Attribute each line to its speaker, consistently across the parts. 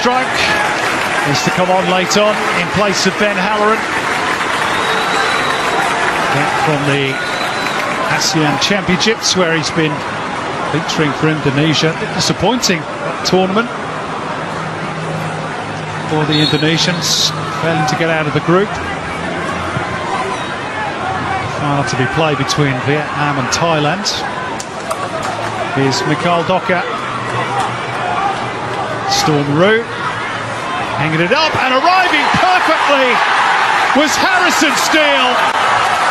Speaker 1: Struick is to come on late on in place of Ben Halloran. Back from the ASEAN Championships, where he's been featuring for Indonesia. Disappointing tournament for the Indonesians, failing to get out of the group. Final to be played between Vietnam and Thailand. Here's Mikhail Doka. Storm Roux hanging it up, and arriving perfectly was Harrison Steele.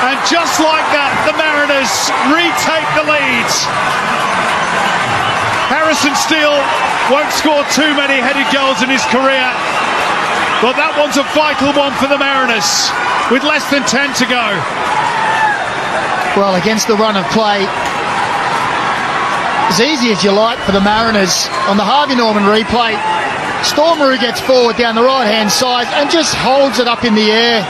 Speaker 1: And just like that, the Mariners retake the lead. Harrison Steele won't score too many headed goals in his career, but that one's a vital one for the Mariners with less than 10 to go.
Speaker 2: Well, against the run of play, as easy as you like for the Mariners. On the Harvey Norman replay, Storm Roux gets forward down the right-hand side and just holds it up in the air,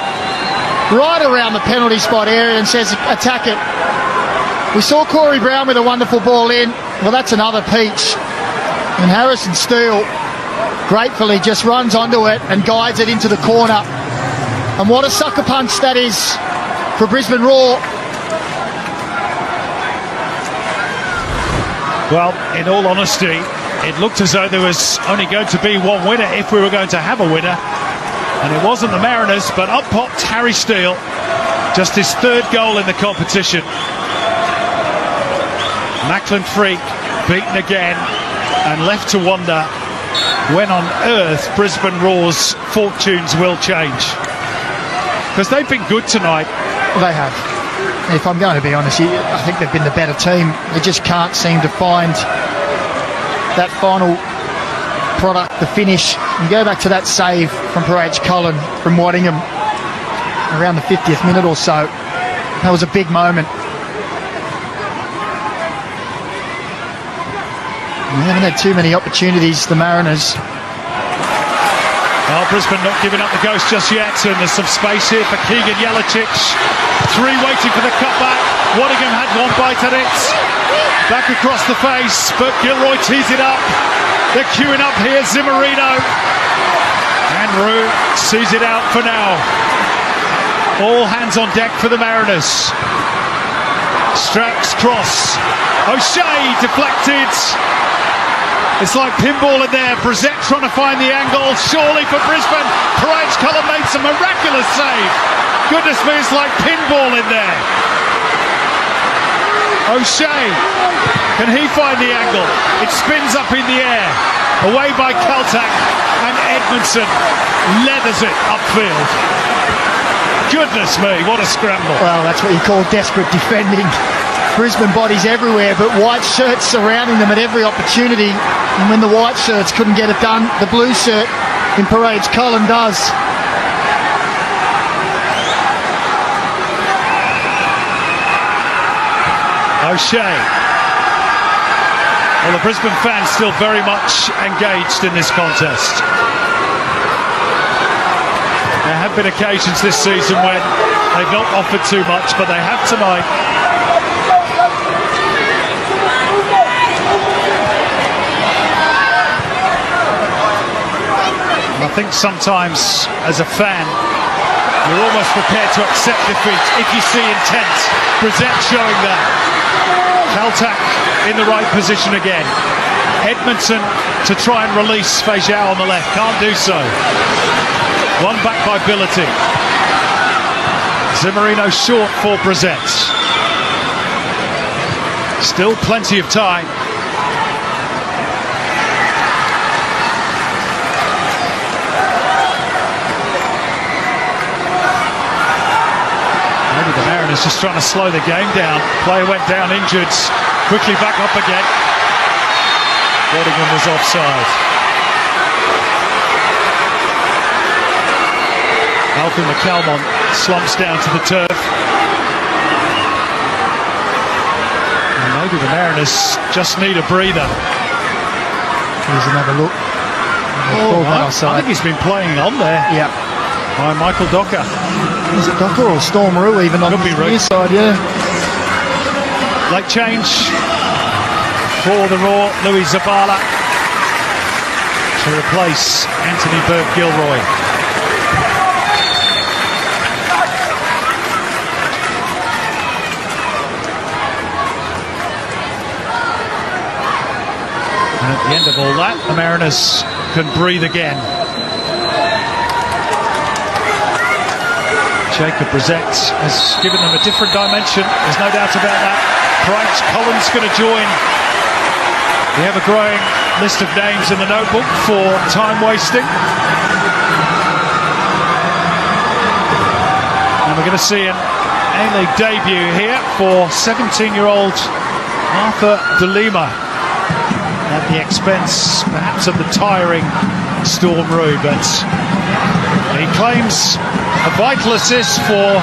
Speaker 2: right around the penalty spot area, and says, attack it. We saw Corey Brown with a wonderful ball in. Well, that's another peach. And Harrison Steele gratefully just runs onto it and guides it into the corner. And what a sucker punch that is for Brisbane Roar.
Speaker 1: Well, in all honesty, it looked as though there was only going to be one winner if we were going to have a winner. And it wasn't the Mariners, but up popped Harry Steele. Just his third goal in the competition. Macklin Freak beaten again and left to wonder when on earth Brisbane Roar's fortunes will change. Because they've been good tonight.
Speaker 2: Well, they have. If I'm going to be honest, I think they've been the better team. They just can't seem to find that final product, the finish. You go back to that save from Parage Cullen from Waddingham around the 50th minute or so. That was a big moment. They haven't had too many opportunities, the Mariners.
Speaker 1: Well, Brisbane not giving up the ghost just yet, and there's some space here for Keegan Jelicic. Three waiting for the cutback. Waddingham had one bite at it. Back across the face, but Gilroy tees it up. They're queuing up here, Zimmerino. And Roux sees it out for now. All hands on deck for the Mariners. Struick's cross. O'Shea deflected. It's like pinball in there. Brissett trying to find the angle. Surely for Brisbane. Parage Cullen made some miraculous save. Goodness me, it's like pinball in there. O'Shea, can he find the angle? It spins up in the air. Away by Kaltak, and Edmondson leathers it upfield. Goodness me, what a scramble.
Speaker 2: Well, that's what you call desperate defending. Brisbane bodies everywhere, but white shirts surrounding them at every opportunity. And when the white shirts couldn't get it done, the blue shirt in Parage Cullen does.
Speaker 1: O'Shea. Well, the Brisbane fans still very much engaged in this contest. There have been occasions this season when they've not offered too much, but they have tonight. And I think sometimes, as a fan, you're almost prepared to accept defeat if you see intent. Brissett showing that. Kaltak in the right position again. Edmondson to try and release Feijao on the left. Can't do so. One back by Billity. Zimmerino short for Brissett. Still plenty of time. Maybe the Mariners just trying to slow the game down. Player went down injured. Quickly back up again. Waddingham was offside. Alfie McCalmont slumps down to the turf. And maybe the Mariners just need a breather.
Speaker 2: Here's another look.
Speaker 1: I think he's been playing on there.
Speaker 2: Yeah.
Speaker 1: By Michael Doka.
Speaker 2: Is it Doka or Storm Roux even on the near side? Yeah.
Speaker 1: Late change for the Roar. Louis Zabala to replace Anthony Burke-Gilroy. And at the end of all that, the Mariners can breathe again. Jacob Brissett has given them a different dimension, there's no doubt about that. Price Collins going to join the ever-growing list of names in the notebook for time wasting. And we're going to see an A-League debut here for 17-year-old Arthur De Lima, at the expense perhaps of the tiring Storm Roux, but he claims a vital assist for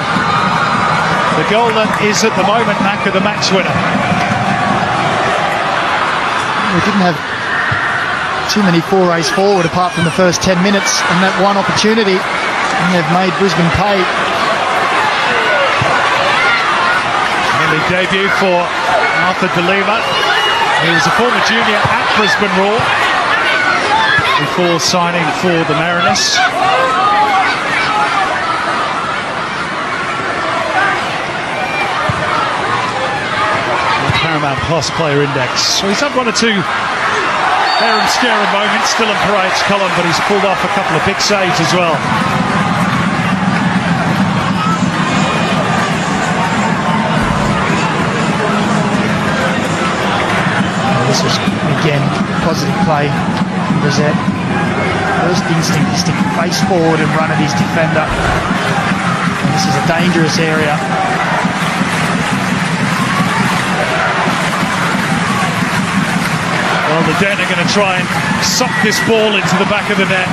Speaker 1: the goal that is at the moment Macca the match winner.
Speaker 2: We didn't have too many forays forward apart from the first 10 minutes and that one opportunity, and they've made Brisbane pay.
Speaker 1: Early debut for Arthur De Lima. He was a former junior at Brisbane Roar before signing for the Mariners. Paramount Plus Player Index. So he's had one or two scary moments still in Parade's column, but he's pulled off a couple of big saves as well.
Speaker 2: This was, again, positive play from Brissett. First instinct is to face forward and run at his defender. And this is a dangerous area.
Speaker 1: Well, the Den are going to try and suck this ball into the back of the net.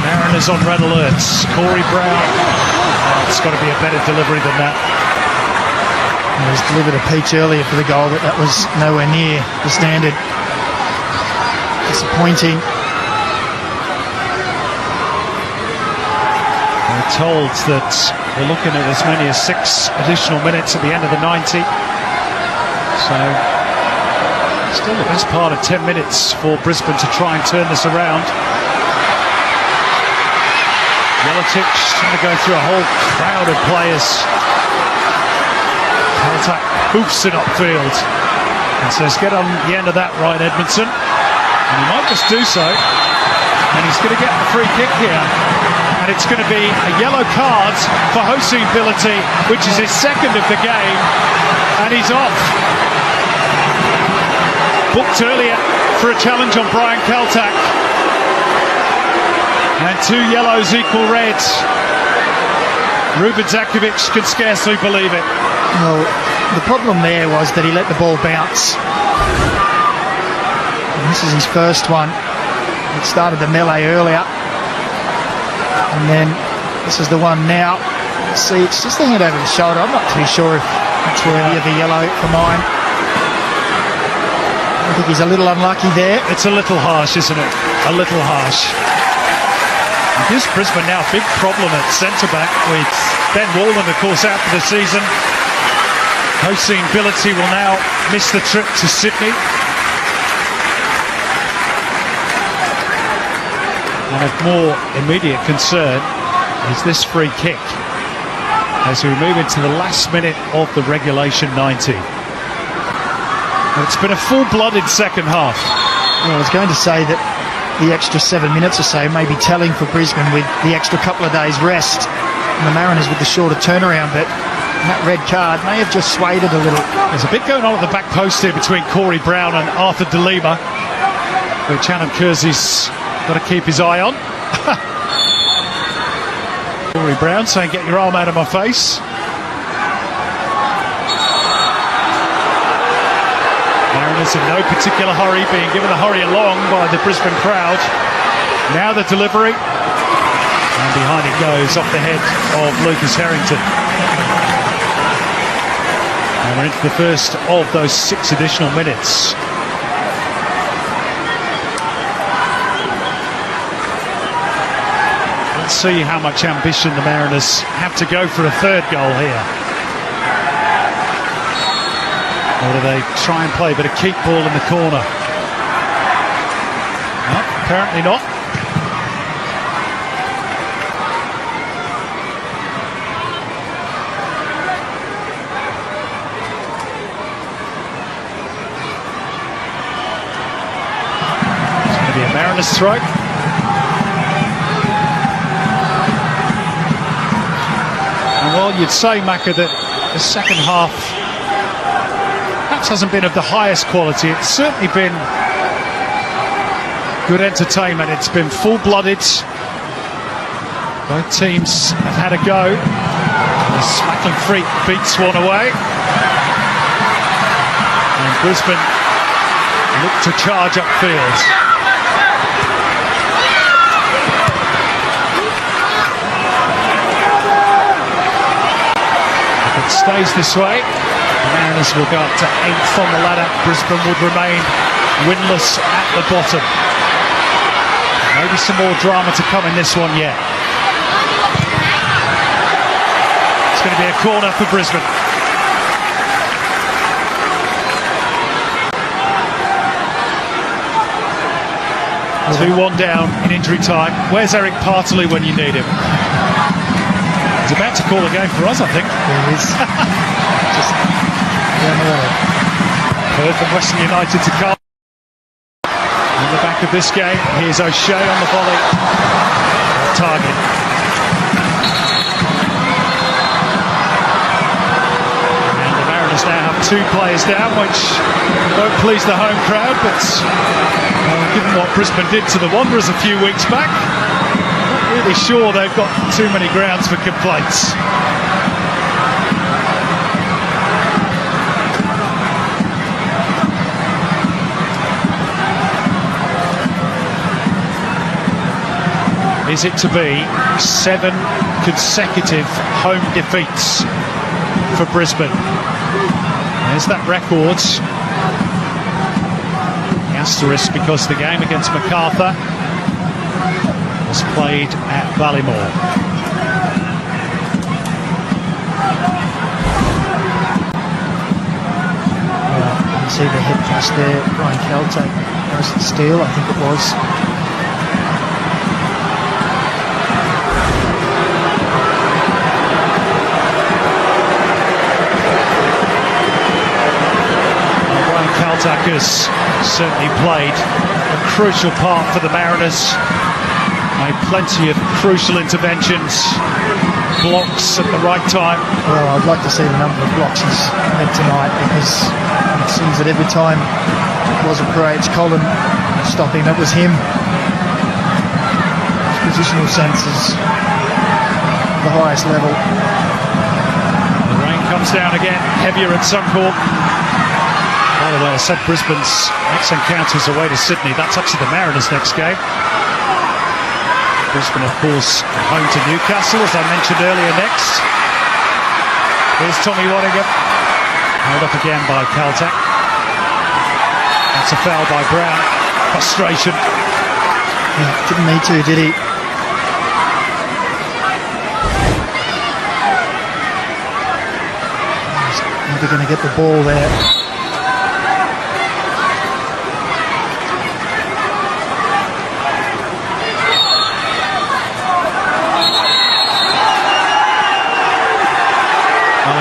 Speaker 1: Mariners on red alerts. Corey Brown. Oh, it's got to be a better delivery than that.
Speaker 2: He was delivered a peach earlier for the goal, but that was nowhere near the standard. Disappointing.
Speaker 1: We're told that we're looking at as many as 6 additional minutes at the end of the 90. So, still the best part of 10 minutes for Brisbane to try and turn this around. Jelitic going to go through a whole crowd of players. Kaltak hoofs it upfield and says, get on the end of that right, Edmondson. And he might just do so. And he's going to get the free kick here. And it's going to be a yellow card for Hossein Billity, which is his second of the game. And he's off. Booked earlier for a challenge on Brian Kaltak. And 2 yellows equal reds. Ruben Zakovic can scarcely believe it.
Speaker 2: Well, the problem there was that he let the ball bounce. And this is his first one. It started the melee earlier. And then this is the one now. See, it's just a hand over the shoulder. I'm not too sure if that's worthy of a yellow for mine. I think he's a little unlucky there.
Speaker 1: It's a little harsh, isn't it? A little harsh. It gives Brisbane now a big problem at centre-back with Ben Walden, of course, out for the season. Hossein Billity will now miss the trip to Sydney. And of more immediate concern is this free kick as we move into the last minute of the regulation 90. And it's been a full-blooded second half.
Speaker 2: Well, I was going to say that the extra 7 minutes or so may be telling for Brisbane with the extra couple of days rest, and the Mariners with the shorter turnaround, but that red card may have just swayed it a little.
Speaker 1: There's a bit going on at the back post here between Corey Brown and Arthur De Lima, which Adam Kersey's got to keep his eye on. Corey Brown saying, get your arm out of my face. Mariners in no particular hurry, being given a hurry along by the Brisbane crowd. Now the delivery, and behind it goes off the head of Lucas Harrington. And we're into the first of those 6 additional minutes. Let's see how much ambition the Mariners have to go for a third goal here. Or do they try and play a bit of keep ball in the corner? Apparently not. It's going to be a Mariners throw. And while you'd say, Macca, that the second half perhaps hasn't been of the highest quality, it's certainly been good entertainment. It's been full-blooded. Both teams have had a go. The smackling freak beats one away. And Brisbane look to charge upfield. If it stays this way, the Mariners will go up to 8th on the ladder. Brisbane would remain winless at the bottom. Maybe some more drama to come in this one yet. It's going to be a corner for Brisbane.
Speaker 2: Well,
Speaker 1: 2-1 down in injury time. Where's Eric Partley when you need him? He's about to call a game for us, I think.
Speaker 2: There he is. Just down the road.
Speaker 1: Heard from Western United to Carl. In the back of this game, here's O'Shea on the volley. Target. And the Mariners now have 2 players down, which won't please the home crowd, but given what Brisbane did to the Wanderers a few weeks back, not really sure they've got too many grounds for complaints. Is it to be 7 consecutive home defeats for Brisbane? There's that record. The asterisk because the game against Macarthur was played at Ballymore.
Speaker 2: You can see the head pass there, Ryan Caltech, Harrison Steele, I think it was.
Speaker 1: Caltech certainly played a crucial part for the Mariners. Made plenty of crucial interventions, blocks at the right time.
Speaker 2: Well, I'd like to see the number of blocks he's had tonight, because it seems that every time it wasn't Craig's Colin stopping, that was him. His positional sense is the highest level.
Speaker 1: The rain comes down again, heavier at Suncorp. By the way, I said Brisbane's next encounter is away to Sydney. That's actually the Mariners' next game. Brisbane, of course, home to Newcastle, as I mentioned earlier, next. Here's Tommy Waddingham. Held up again by Caltech. That's a foul by Brown. Frustration.
Speaker 2: Yeah, didn't need to, did he? He's never going to get the ball there.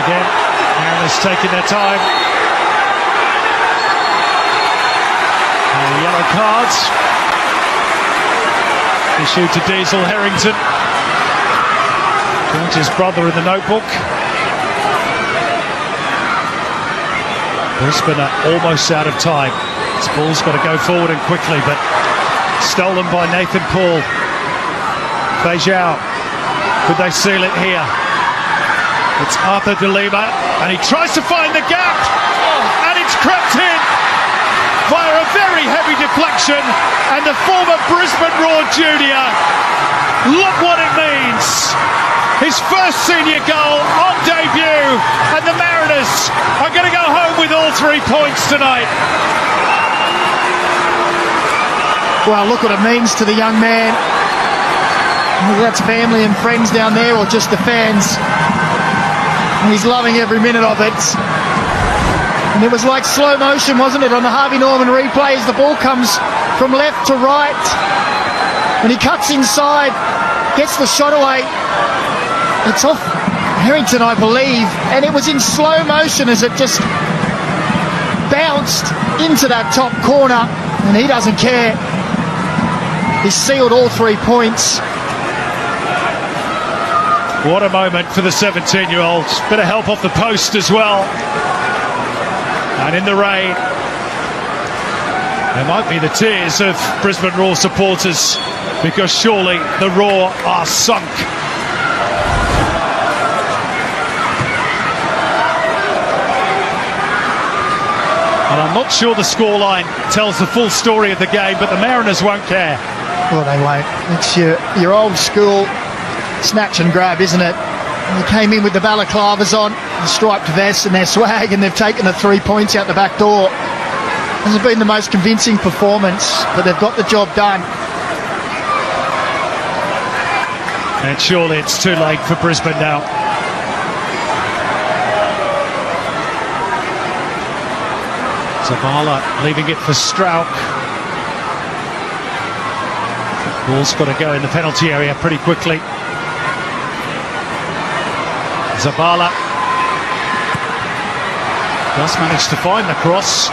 Speaker 1: Again, Mariners taking their time. And yellow cards issued to Diesel Harrington. Joins his brother in the notebook. Brisbane are almost out of time. This ball's got to go forward and quickly, but stolen by Nathan Paul. Feijão, could they seal it here? It's Arthur De Lima, and he tries to find the gap, and it's crept in via a very heavy deflection, and the former Brisbane Roar junior, look what it means. His first senior goal on debut, and the Mariners are going to go home with all 3 points tonight.
Speaker 2: Well, look what it means to the young man. Whether that's family and friends down there or just the fans. He's loving every minute of it. And it was like slow motion, wasn't it, on the Harvey Norman replay as the ball comes from left to right. When he cuts inside, gets the shot away. It's off Harrington, I believe, and it was in slow motion as it just bounced into that top corner, and he doesn't care. He's sealed all 3 points.
Speaker 1: What a moment for the 17-year-old. Bit of help off the post as well. And in the rain, there might be the tears of Brisbane Roar supporters, because surely the Roar are sunk. And I'm not sure the scoreline tells the full story of the game, but the Mariners won't care.
Speaker 2: Well, they won't. It's your old school snatch and grab, isn't it? And they came in with the balaclavas on, the striped vests and their swag, and they've taken the 3 points out the back door. Hasn't been the most convincing performance, but they've got the job done.
Speaker 1: And surely it's too late for Brisbane now. Zavala leaving it for Struick. Ball's got to go in the penalty area pretty quickly. Zavala does manage to find the cross.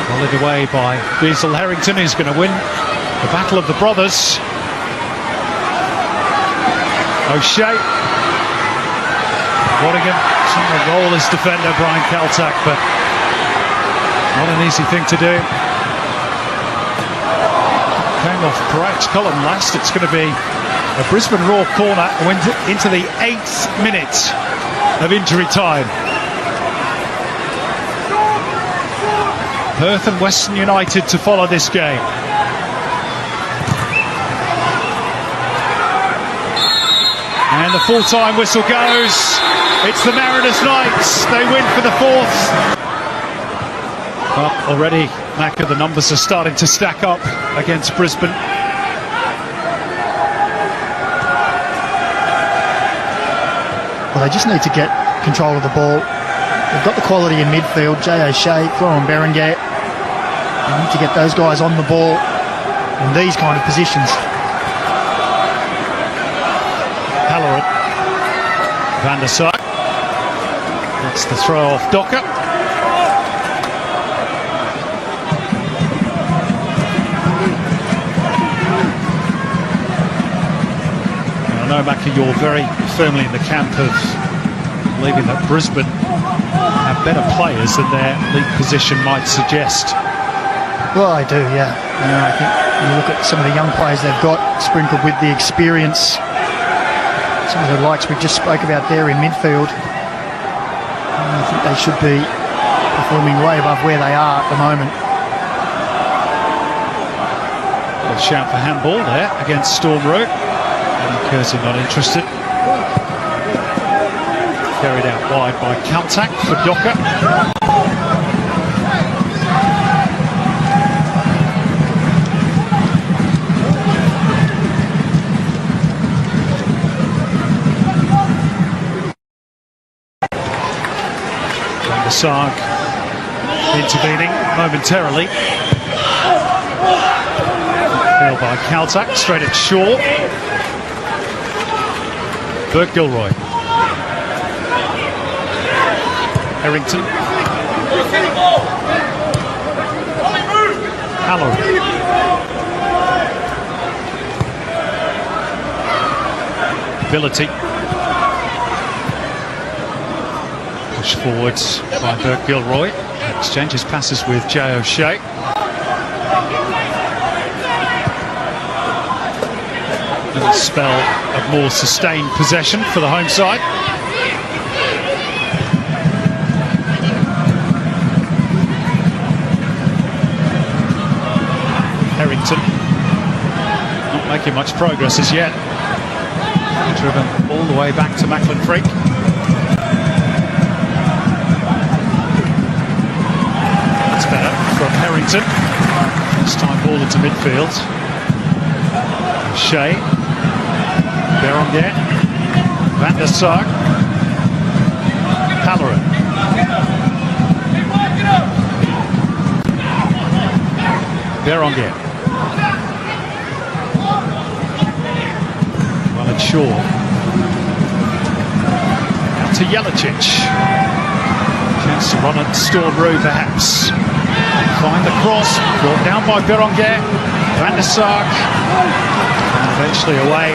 Speaker 1: Volleyed away by Beazle Harrington, who's going to win the battle of the brothers. O'Shea. Waddingham trying to roll his defender, Brian Kaltak, but not an easy thing to do. Came off Pratt's column last. It's going to be a Brisbane Roar corner into the 8th minute of injury time. Perth and Western United to follow this game. And the full-time whistle goes. It's the Mariners' Knights. They win for the 4th. Well, already, Macca, the numbers are starting to stack up against Brisbane.
Speaker 2: Well, they just need to get control of the ball. They've got the quality in midfield. Jay O'Shea, Florent Berenguer. They need to get those guys on the ball in these kind of positions.
Speaker 1: Halloran. Van der Sar. That's the throw off Docker. I know, Macca, you're very firmly in the camp of believing that Brisbane have better players than their league position might suggest.
Speaker 2: Well, I do, yeah. I think you look at some of the young players they've got, sprinkled with the experience. Some of the likes we just spoke about there in midfield. I think they should be performing way above where they are at the moment.
Speaker 1: A shout for handball there against Storm Road. Kersey not interested. Carried out wide by Kaltak for Docker. Van der Sar intervening momentarily. Failed by Kaltak, straight at Shaw. Burke Gilroy. Harrington. Halloran. Ability. Push forwards by Burke Gilroy. Exchanges passes with Jay O'Shea. Little spell of more sustained possession for the home side. Harrington not making much progress as yet. Driven all the way back to Macklin Freak. That's better from Harrington. This time ball into midfield. Shea. Berenguer, Van der Sar, Halloran. Berenguer. Well, it's Shaw. Out to Jelicic. Chance to run at Stormrow, perhaps. Find the cross. Brought down by Berenguer. Van der Sar. And eventually away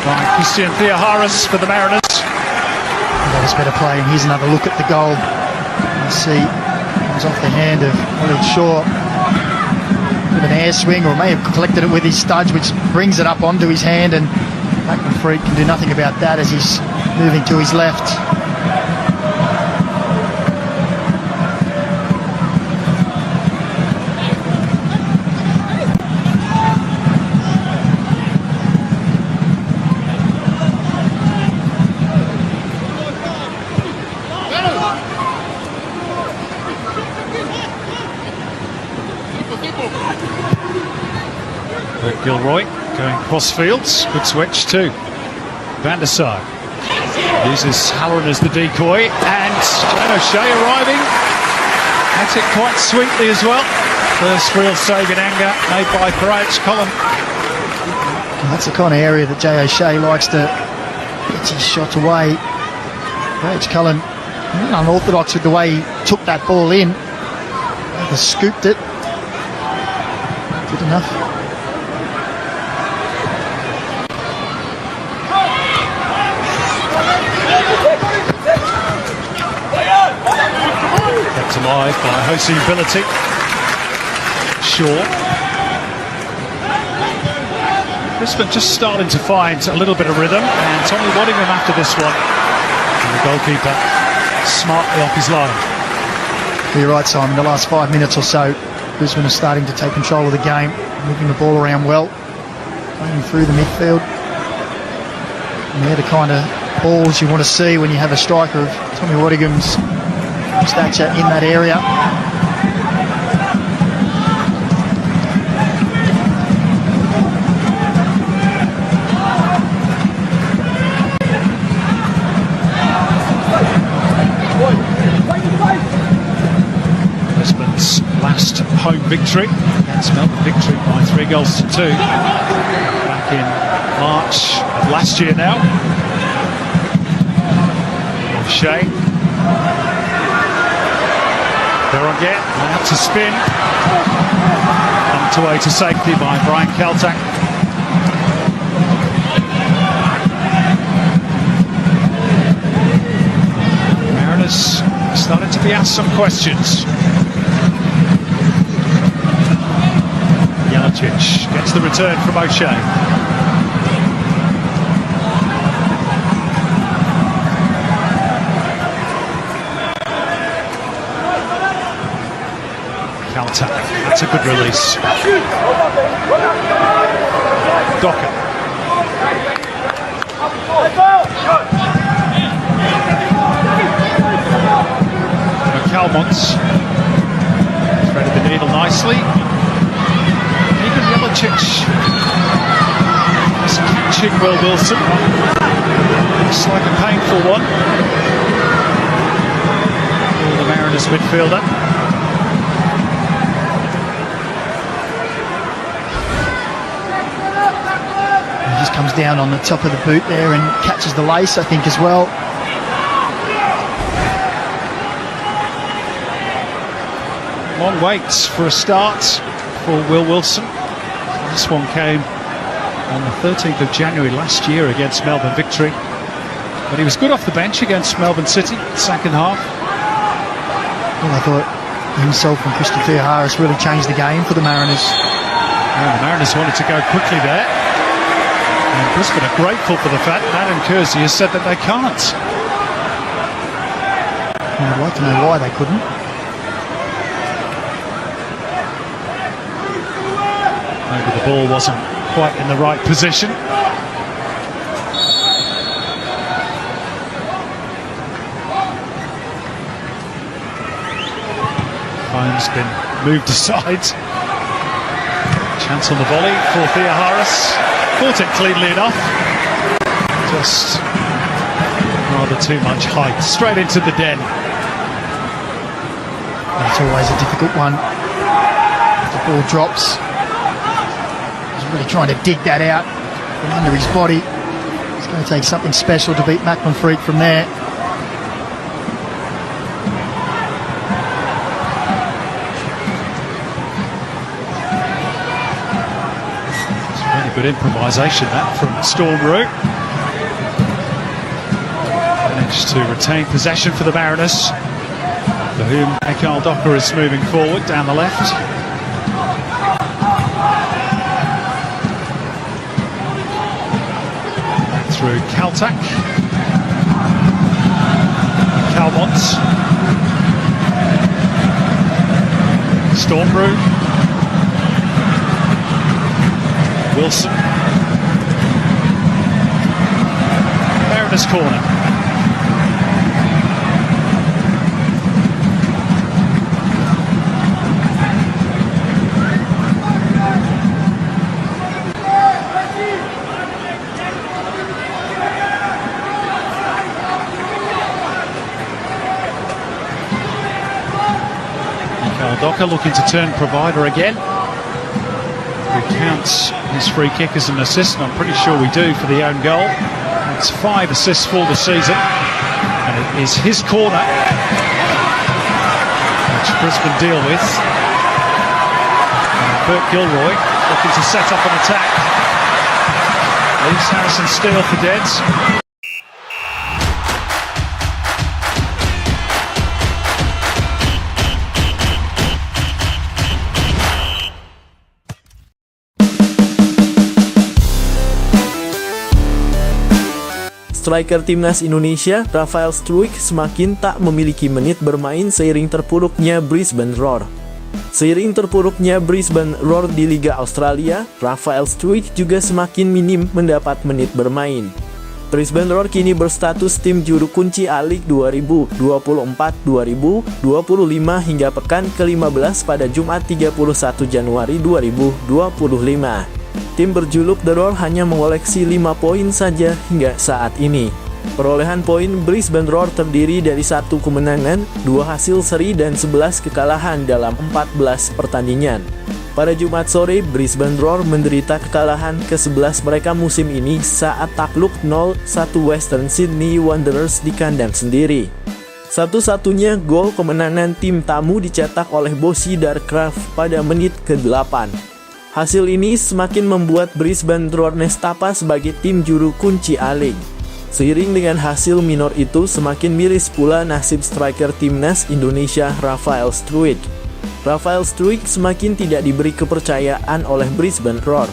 Speaker 1: by Christian Theoharis for the Mariners.
Speaker 2: That was better play, and here's another look at the goal. You see, it was off the hand of Ollie Shaw. With an air swing, or may have collected it with his studs, which brings it up onto his hand, and Fried can do nothing about that as he's moving to his left.
Speaker 1: Gilroy going cross fields, good switch too. Van der Sar uses Halloran as the decoy, and O'Shea arriving. That's it quite sweetly as well. First real save in anger made by HATTRICK Cullen.
Speaker 2: That's the kind of area that Jay O'Shea likes to get his shots away. HATTRICK Cullen, unorthodox with the way he took that ball in. He scooped it. Good enough.
Speaker 1: Kept alive by Jose Ability. Shaw. Brisbane just starting to find a little bit of rhythm, and Tommy Waddingham after this one. And the goalkeeper smartly off his line.
Speaker 2: You're right, Simon. The last 5 minutes or so, Brisbane are starting to take control of the game, moving the ball around well, playing through the midfield. And they're the kind of balls you want to see when you have a striker of Tommy Waddingham's stature in that area.
Speaker 1: Brisbane's last home victory against Melbourne Victory by 3-2 back in March of last year now. O'Shea. Berenguer out to spin. Pumped away to safety by Brian Kaltak. Mariners started to be asked some questions. Jelicic gets the return from O'Shea. That's a good release. Docker. McCalmont threaded the needle nicely. Even Jelicic is catching Will Wilson. Looks like a painful one for the Mariners midfielder.
Speaker 2: Just comes down on the top of the boot there and catches the lace, I think, as well.
Speaker 1: Long waits for a start for Will Wilson. This one came on the 13th of January last year against Melbourne Victory. But he was good off the bench against Melbourne City, second half.
Speaker 2: Well, I thought himself and Christian Theoharis really changed the game for the Mariners.
Speaker 1: Yeah, the Mariners wanted to go quickly there. And Brisbane are grateful for the fact that Adam Kersey has said that they can't.
Speaker 2: I'd like to know why they couldn't.
Speaker 1: Maybe the ball wasn't quite in the right position. Foam's been moved aside. Chance on the volley for Theoharis. Caught it cleanly enough. Just rather too much height. Straight into the den.
Speaker 2: That's always a difficult one. To the ball drops. He's really trying to dig that out from under his body. It's going to take something special to beat Macklin Freak from there.
Speaker 1: It's really good improvisation that from Stormroot. Managed to retain possession for the Mariners, for whom Ekal Docker is moving forward down the left. Through Kaltak, Calmont, Stormbrew, Wilson, Mariners corner. Docker looking to turn provider again. We count his free kick as an assist, and I'm pretty sure we do for the own goal. It's 5 assists for the season, and it is his corner which Brisbane deal with. And Bert Gilroy looking to set up an attack. Leaves Harrison Steele for dead.
Speaker 3: Striker timnas Indonesia, Rafael Struick semakin tak memiliki menit bermain seiring terpuruknya Brisbane Roar. Seiring terpuruknya Brisbane Roar di Liga Australia, Rafael Struick juga semakin minim mendapat menit bermain. Brisbane Roar kini berstatus tim juru kunci A-League 2024-2025 hingga pekan ke-15 pada Jumat 31 Januari 2025. Tim berjuluk The Roar hanya mengoleksi 5 poin saja hingga saat ini. Perolehan poin Brisbane Roar terdiri dari 1 kemenangan, 2 hasil seri dan 11 kekalahan dalam 14 pertandingan. Pada Jumat sore, Brisbane Roar menderita kekalahan ke-11 mereka musim ini saat takluk 0-1 Western Sydney Wanderers di kandang sendiri. Satu-satunya gol kemenangan tim tamu dicetak oleh Bossy Darcraft pada menit ke-8. Hasil ini semakin membuat Brisbane Roar nestapa sebagai tim juru kunci A-League. Seiring dengan hasil minor itu, semakin miris pula nasib striker timnas Indonesia Rafael Struick. Rafael Struick semakin tidak diberi kepercayaan oleh Brisbane Roar.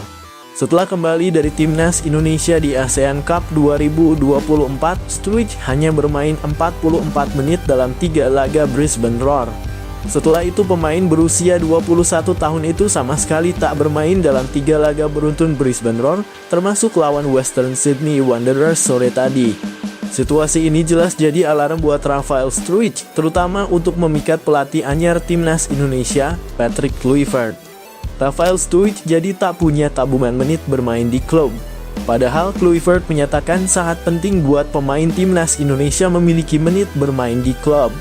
Speaker 3: Setelah kembali dari timnas Indonesia di ASEAN Cup 2024, Struick hanya bermain 44 menit dalam 3 laga Brisbane Roar. Setelah itu pemain berusia 21 tahun itu sama sekali tak bermain dalam 3 laga beruntun Brisbane Roar, termasuk lawan Western Sydney Wanderers sore tadi. Situasi ini jelas jadi alarm buat Rafael Struick, terutama untuk memikat pelatih anyar timnas Indonesia, Patrick Kluivert. Rafael Struick jadi tak punya tabungan menit bermain di klub. Padahal Kluivert menyatakan sangat penting buat pemain timnas Indonesia memiliki menit bermain di klub.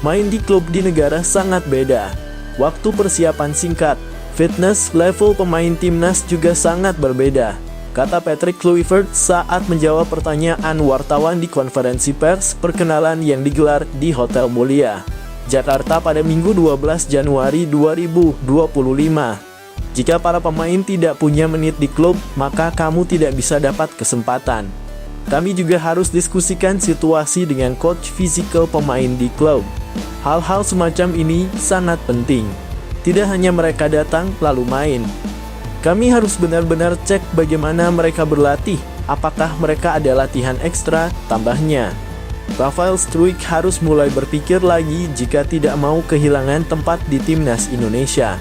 Speaker 3: Main di klub di negara sangat beda. Waktu persiapan singkat, fitness level pemain timnas juga sangat berbeda, kata Patrick Kluivert saat menjawab pertanyaan wartawan di konferensi pers perkenalan yang digelar di Hotel Mulia, Jakarta pada Minggu 12 Januari 2025. Jika para pemain tidak punya menit di klub, maka kamu tidak bisa dapat kesempatan. Kami juga harus diskusikan situasi dengan coach fisikal pemain di klub. Hal-hal semacam ini sangat penting. Tidak hanya mereka datang lalu main. Kami harus benar-benar cek bagaimana mereka berlatih, apakah mereka ada latihan ekstra, tambahnya. Rafael Struick harus mulai berpikir lagi jika tidak mau kehilangan tempat di timnas Indonesia.